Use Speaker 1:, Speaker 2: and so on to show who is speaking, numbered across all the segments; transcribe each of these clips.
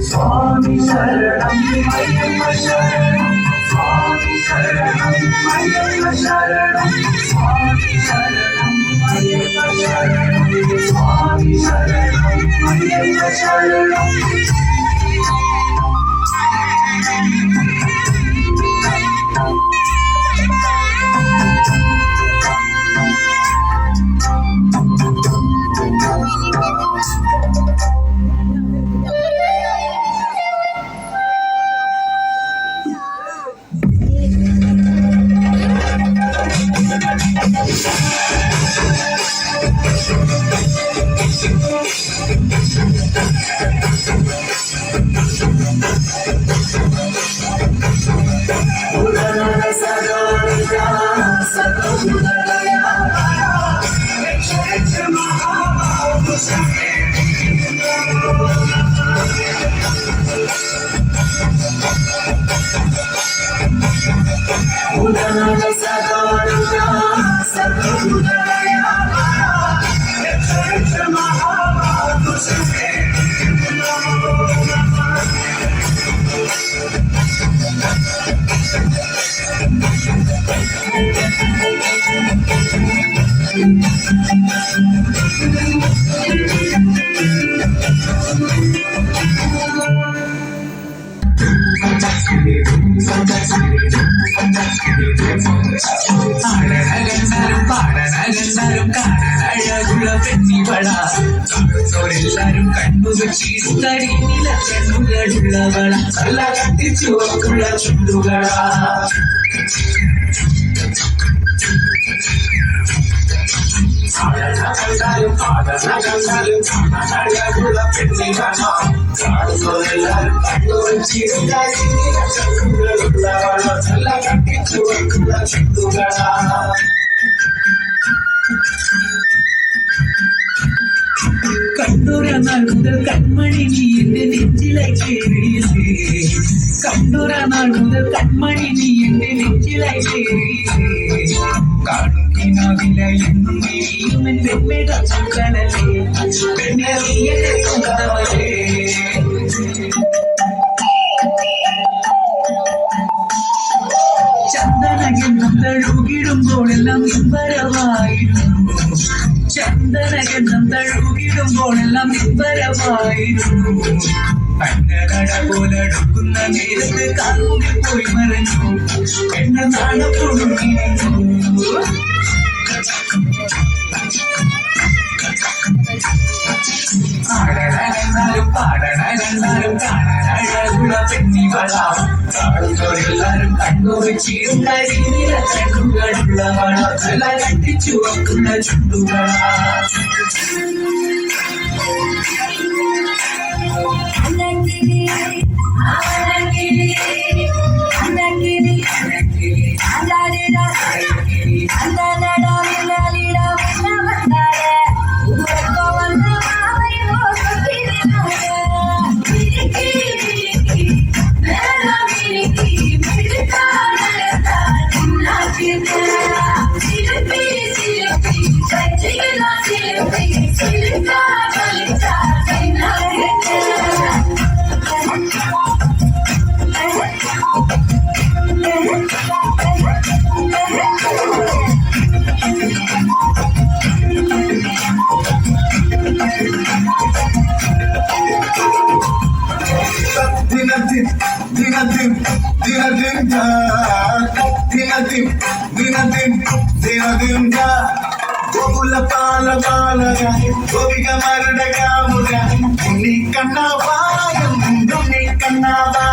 Speaker 1: स्वामी शरणं अय्यप्प शरणं स्वामी शरणं अय्यप्प शरणं स्वामी शरणं अय्यप्प शरणं स्वामी शरणं अय्यप्प शरणं
Speaker 2: പാടനകന്നാലും കാണഴകുള്ള പെണ്ണിവളെല്ലാരും കണ്ണുവച്ചിരുത്തടി നിലക്കണ്ണുകളുള്ളവള നല്ല കത്തിച്ചുവക്കുള്ള ചുണ്ടുകളാ പാടനകന്നാലും കാണഴകുള്ള പെണ്ണിവള എല്ലാരും കണ്ണുവച്ചിരുത്തടി നിലക്കണ്ണുകളുള്ളവള നല്ല കത്തിച്ചുവക്കുള്ള ചുണ്ടുകളാ കണ്ടൊര നാൾ മുതൽ കൺമണി നീ എന്റെ നെഞ്ചിലായി കേറിയില്ലേ കണ്ടൊര നാൾ മുതൽ കൺമണി നീ എന്റെ നെഞ്ചിലായി കേറിയില്ലേ കാണിനാവില്ല എന്നും നീയും എന്റെ പെണ്ണ ചുക്കനല്ലേ പെണ്ണെ നീ എന്റെ സ്വന്തമല്ലേ ചന്ദനഗന്ധം തഴുകിടുമ്പോഴെല്ലാം നിമ്പരമായിരുന്നു ചന്ദനഗന്ധം തഴുകിടുമ്പോഴെല്ലാം നിമ്പരമായിരുന്നു കണ്ണകട പോലെടുക്കുന്ന നേരത്ത് കാമുകിൽ പോയി മറഞ്ഞു എണ്ണ നാണപ്പൊടുങ്ങിയിരുന്നു ആടനകന്നാലും പാടനകന്നാലും കാണാനഴകുള്ള പെണ്ണിവളാം കാണുന്നവരെല്ലാരും കണ്ണുവച്ചിരുന്നടി നിലക്കണ്ണുകളുള്ളവള തല കട്ടിച്ചുവക്കുള്ള ചുണ്ടുകളാ గోకుల పాల బాలగా గోపిక మరుడగాముగా నీ కన్నావా నీ కన్నావా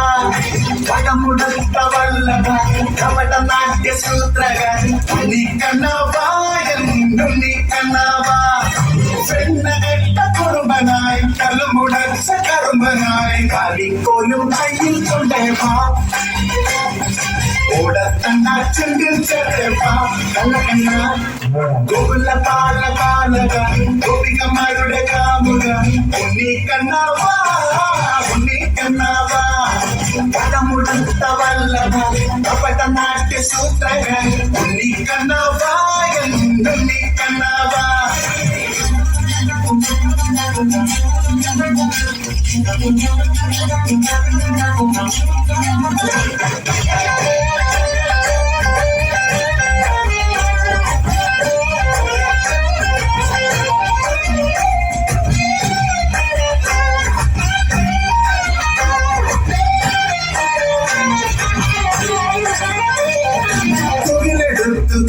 Speaker 2: పగముడంత వల్లగా కపట నాట్య సూత్రగా నీ కన్నావా నీ కన్నావా പെണ്ണകട്ട കുറുമ്പനായി കലുമുടച്ച കറുമ്പനായി കാലിക്കോലും കയ്യിൽ കൊണ്ടേവാ ഓടത്തണ്ണാച്ചെങ്കിൽ ചേർത്തേവാ കണ്ണ കണ്ണ ഗോകുല പാല പാലക ഗോപികമാരുടെ കാമുക ഉണ്ണി കണ്ണാവാ പദമുടത്ത വല്ലഭ കപട നാട്യ സൂത്രക ഉണ്ണി കണ്ണാവാ ഉണ്ണി കണ്ണാവാ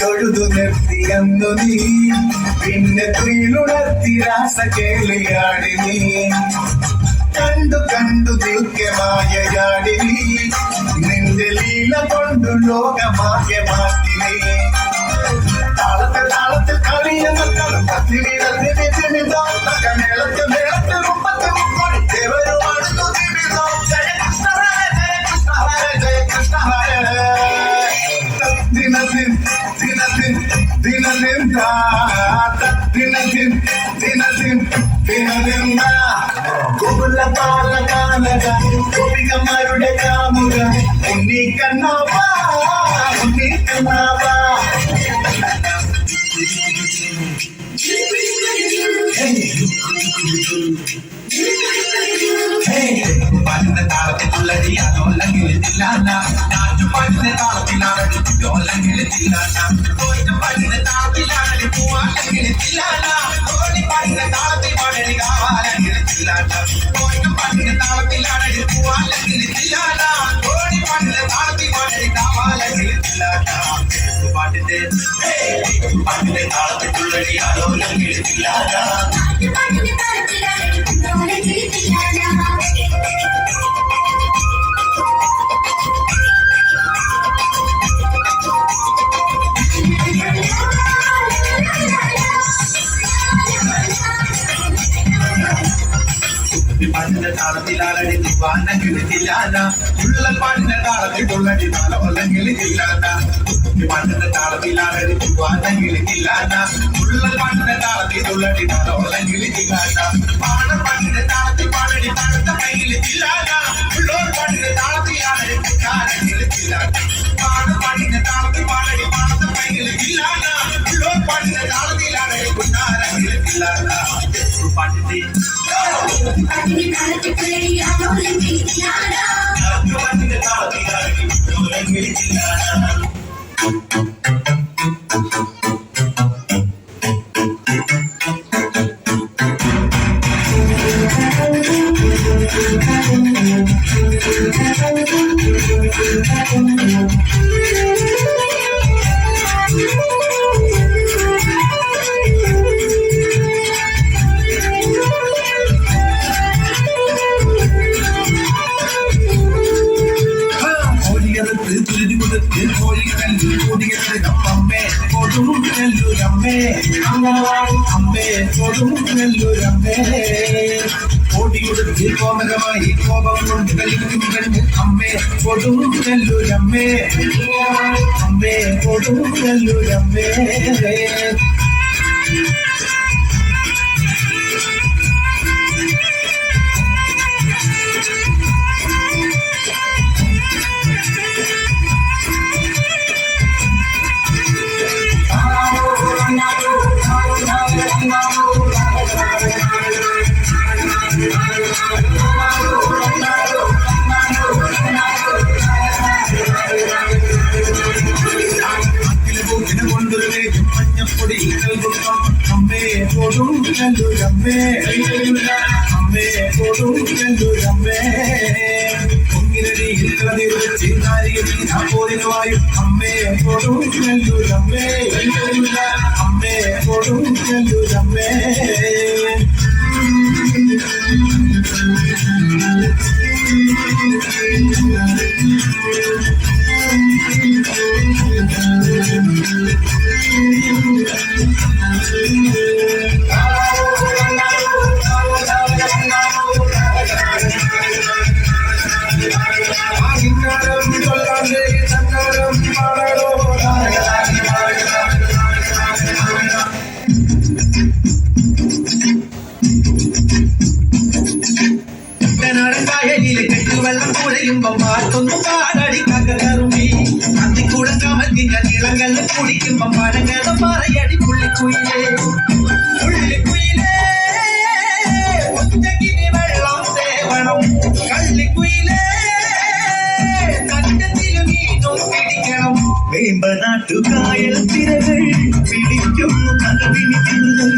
Speaker 1: തൊഴുതു നിർത്തിയന്നു നീ പിന്നെ ത്രിയിലുണർത്തി രാസകേളിയാടി നീ കണ്ടു കണ്ടു ദീർഘമായയാടി നീ നിന്റെ ലീല കൊണ്ടു ലോകമാകെ മാറ്റി നീ താളത്തിൽ താളത്തിൽ കളിയെന്ന കളത്തിൽ മേളത്തിൽ മേളത്തിൽ മുമ്പത്തിൽ മുമ്പോടി ദേവരുമാണ് ജയ കൃഷ്ണ ഹര ജയ കൃഷ്ണ ഹര ജയ കൃഷ്ണ ഹര ദിനദിൻ ദിനദിൻ ദിനദിൻ ദിനദിൻ ദിനദിൻ ദിനദിൻ കുബുല പാല കാലക ഗോപികമാരുടെ കാമുക ഉണ്ണി കണ്ണാവ ഉണ്ണി കണ്ണാവ പാട്ടിന്റെ താളത്തിലുള്ളടി അതോല്ലെങ്കിൽ തില്ലാന പാട്ടിന്റെ താളത്തിലാണ് ഡോല്ലെങ്കിൽ തില്ലാന പാട്ടിന്റെ താളത്തിലാണടി പൂവാണെങ്കിൽ തില്ലാന പാട്ടിന്റെ താളത്തിൽ പാടടി കാവാലെങ്കിൽ തില്ലാന പാട്ടിന്റെ താളത്തിലാണടി പൂവാല്ലെങ്കിൽ തില്ലാന പാട്ടിന്റെ താളത്തിൽ പാടടി കാവാലെങ്കിൽ തില്ലാന പാട്ടിന്റെ താളത്തിലുള്ളടി അതോല്ലെങ്കിൽ തില്ലാന പാട്ടിന്റെ താളത്തിലാളടി ദിവാനെങ്കിൽ തില്ലാന ഉള്ളൽ പാട്ടിന്റെ താളത്തിൽ കൊള്ളടി നാളോല്ലെങ്കിൽ തില്ലാന പാട്ടിന്റെ താളത്തിലാളടി ദിവാനെങ്കിൽ തില്ലാന ഉള്ളൽ പാട്ടിന്റെ താളത്തിൽ കൊള്ളടി നാളോല്ലെങ്കിൽ തില്ലാന പാട്ടിന്റെ താളത്തിൽ പാടടി പടുത്ത കയ്യിൽ തില്ലാന ഉള്ളോർ പാട്ടിന്റെ താളത്തിലാളടി കുട്ടാനെങ്കിൽ തില്ലാന പാട്ടിന്റെ താളത്തിൽ പാടടി പടുത്ത കയ്യിൽ തില്ലാന ഉള്ളോർ പാട്ടിന്റെ താളത്തിലാളടി കുട്ടാനെങ്കിൽ തില്ലാന പാട്ടിന്റെ ഓടിയൊടുത്ത് കോമരമായി കോപം കൊണ്ട് കളിക്കും കണ്ട് അമ്മേ കൊടുങ്ങല്ലൂരമ്മേ അമ്മേ കൊടുങ്ങല്ലൂരമ്മേ അമ്മേ കൊടുങ്ങല്ലൂരമ്മേ അമ്മേ കൊടുങ്ങല്ലൂരമ്മേ പൊങ്ങിനടിയിൽ കളതിരുവച്ച് നാരികവായും അമ്മേ കൊടുങ്ങല്ലൂരമ്മേ അമ്മേ കൊടുങ്ങല്ലൂരമ്മേ വെള്ളം കുഴയുമ്പോ മാറ്റൊന്നും പാടടിക്കറുമ്പി അന്തിക്കൂടെ കമത്തിഞ്ഞ നിളങ്ങളിൽ കുടിക്കുമ്പോ മരങ്ങത പറയടി പുള്ളിക്കുയിലേ പുള്ളിക്കുയിലേ ഒറ്റക്കിനി വെള്ളം തേവ
Speaker 2: കലവിനി തിരുതൽ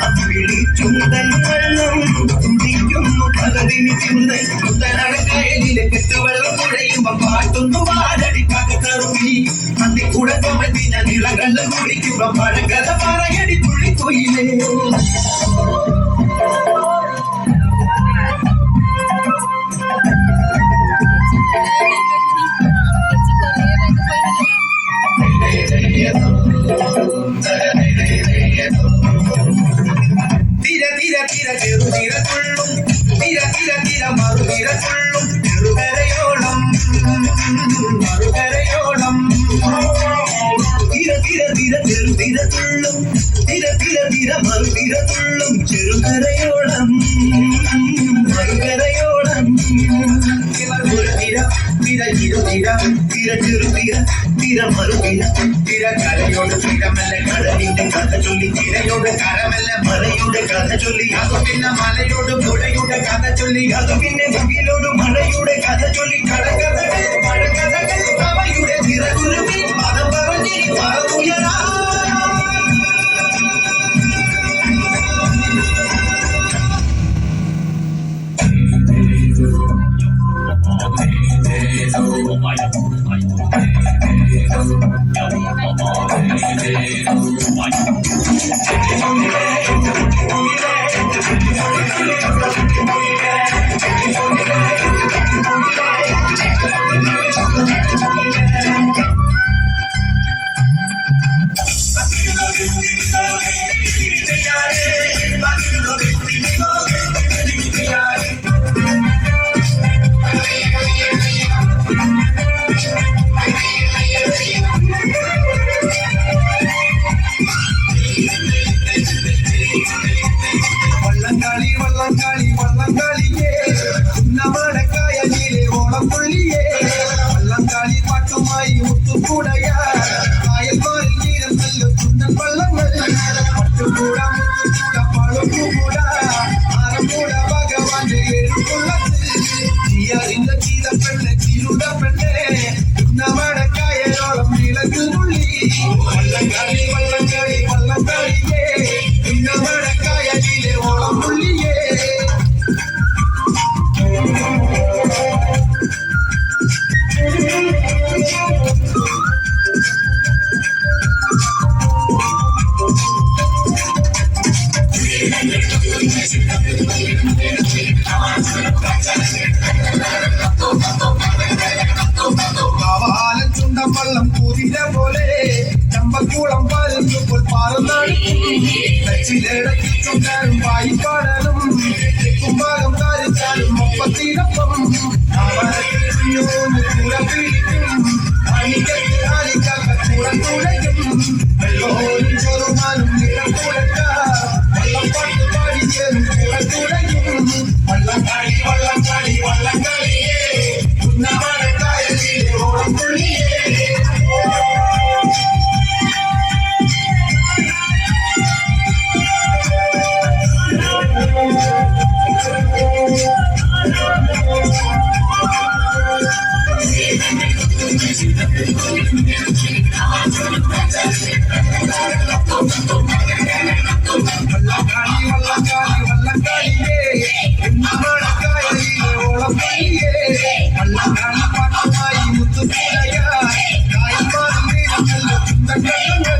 Speaker 2: അമ്പിളി ചുണ്ടൻ വെള്ളം തുടിക്കുന്നു കലവിനി തിരുതൽ മുതലടക്കയലിലെ കെട്ടുവെള്ളം കുഴയുമ്പോ പാട്ടൊന്നു വാടടി കാക്കറുമ്പി മന്ദിക്കൂടെ ചുമത്തി ഞാൻ ഇളകള്ളം കുടിക്കുമ്പോ പഴങ്കഥ പറയടി പുള്ളിക്കൊയിലേ ചെറുതിരത്തുള്ളും തിര മറുതിരത്തുള്ളും ചെറുകരയോളം മറുകരയോളം ചെറുതിരത്തുള്ളും തിര മറുതിരത്തുള്ളും ചെറുകരയോളം മറുകരയോളം തിര മറുതിര തിര കരയോട് തിരമല്ല കടലിന്റെ കഥ ചൊല്ലി തിരയോട് കരമല്ല മലയുടെ കഥ ചൊല്ലി അത് പിന്നെ മലയോട് പുഴയുടെ കഥ ചൊല്ലി അത് പിന്നെ മുകിലോട് മഴയുടെ കഥ ചൊല്ലി കടകഥകൾ മഴക്കഥകൾ അവയുടെ ചിറകുരുമി പദം പറഞ്ഞിരി പറന്നുയരാ വള്ളംകളിയേ ഉന്നമടക്കായലിലെ ഓളംപുള്ളിയേ വള്ളംകളി പാട്ടുമായി മുത്തുകൂടയാ കായൽമാരിൽ നീരം നല്ല ചുണ്ടൻ വള്ളങ്ങൾ പട്ടുകൂട മുത്തുകൂട പളുകൂട ആരംകൂട ഭഗവാന്റെ ഏഴുകുള്ളത്ത് ചീയാറിന്റെ ചീത പെണ്ണെ ചീരുട പെണ്ണെ ഉന്നമടക്കായലോളം വിളക്കുള്ളി വള്ളംകളിയേ ഉന്നമടക്കായലിലെ ഓളംപുള്ളിയേ കാവാലൻ ചുണ്ടൻ വള്ളം കൂതിര പോലെ ചമ്പക്കൂളം പാലുമ്പോൾ പാറുന്നാടി കച്ചിലടക്കി ചുണ്ടാനും വായിപ്പാടാനും കുമ്പാകം കാലിച്ചാലും ഒപ്പത്തിനൊപ്പം കൂടെ പിടിക്കും അണിക്കത്ത് ആലിക്കാക്ക കൂടെ തുഴയും വെള്ളോരും ചെറുമാനും നിറം കൂടക്ക വള്ളപ്പാട്ട് പാടിയേറും കൂടെ തുഴയും വള്ളംകളിയേ ഉന്നമടക്കായലിലെ ഓളംപുള്ളിയേ വള്ളംകളിയേ ഉന്നമടക്കായലിലെ ഓളംപുള്ളിയേ വള്ളംകളി പാട്ടുമായി മുത്തുകൂടയാ കായൽമാരിൽ നീരം നല്ല ചുണ്ടൻ വള്ളങ്ങൾ